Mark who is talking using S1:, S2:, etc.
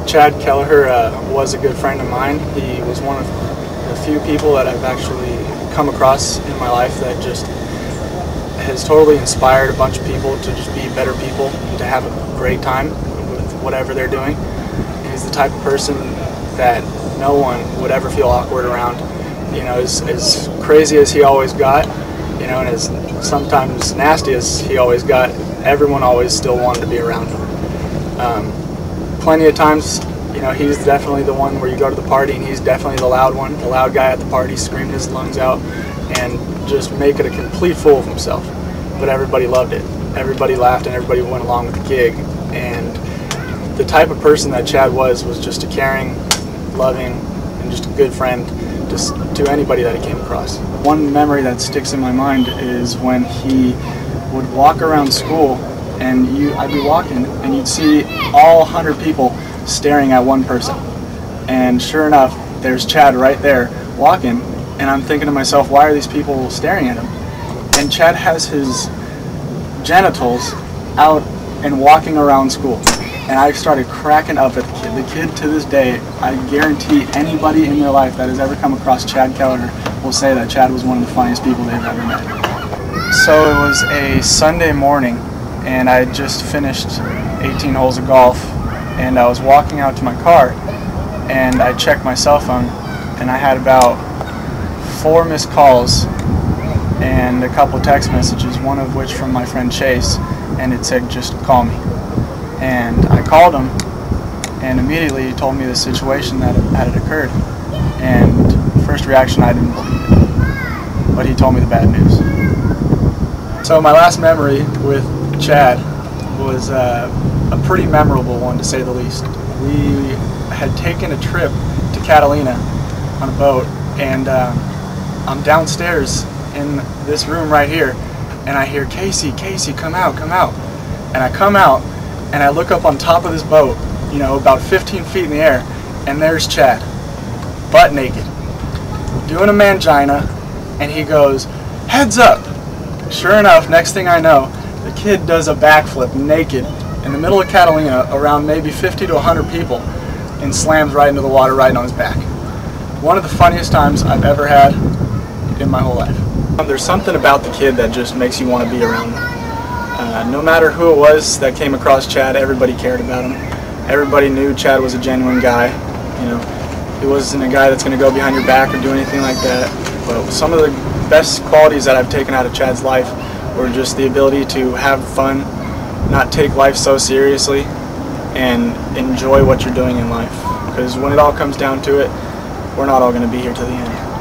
S1: Chad Kelleher was a good friend of mine. He was one of the few people that I've actually come across in my life that just has totally inspired a bunch of people to just be better people, to have a great time with whatever they're doing. He's the type of person that no one would ever feel awkward around. You know, as crazy as he always got, you know, and as sometimes nasty as he always got, everyone always still wanted to be around him. Plenty of times, you know, he's definitely the one where you go to the party and he's definitely the loud one, the loud guy at the party, screaming his lungs out and just make it a complete fool of himself. But everybody loved it. Everybody laughed and everybody went along with the gig. And the type of person that Chad was just a caring, loving, and just a good friend just to anybody that he came across. One memory that sticks in my mind is when he would walk around school and I'd be walking and you'd see all 100 people staring at one person. And sure enough, there's Chad right there walking, and I'm thinking to myself, why are these people staring at him? And Chad has his genitals out and walking around school. And I started cracking up at the kid. The kid to this day, I guarantee anybody in their life that has ever come across Chad Kelleher will say that Chad was one of the funniest people they've ever met. So it was a Sunday morning, and I had just finished 18 holes of golf, and I was walking out to my car, and I checked my cell phone, and I had about 4 missed calls and a couple text messages, one of which from my friend Chase, and it said, "Just call me." And I called him, and immediately he told me the situation that had occurred. And first reaction, I didn't believe it, but he told me the bad news. So my last memory with Chad was a pretty memorable one, to say the least. We had taken a trip to Catalina on a boat, and I'm downstairs in this room right here, and I hear, Casey, come out. And I come out, and I look up on top of this boat, you know, about 15 feet in the air, and there's Chad, butt naked, doing a mangina, and he goes, "Heads up!" Sure enough, next thing I know, the kid does a backflip naked in the middle of Catalina around maybe 50 to 100 people and slams right into the water right on his back. One of the funniest times I've ever had in my whole life. There's something about the kid that just makes you want to be around him. No matter who it was that came across Chad, everybody cared about him. Everybody knew Chad was a genuine guy. You know, he wasn't a guy that's going to go behind your back or do anything like that. But some of the best qualities that I've taken out of Chad's life were just the ability to have fun, not take life so seriously, and enjoy what you're doing in life. Because when it all comes down to it, we're not all going to be here till the end.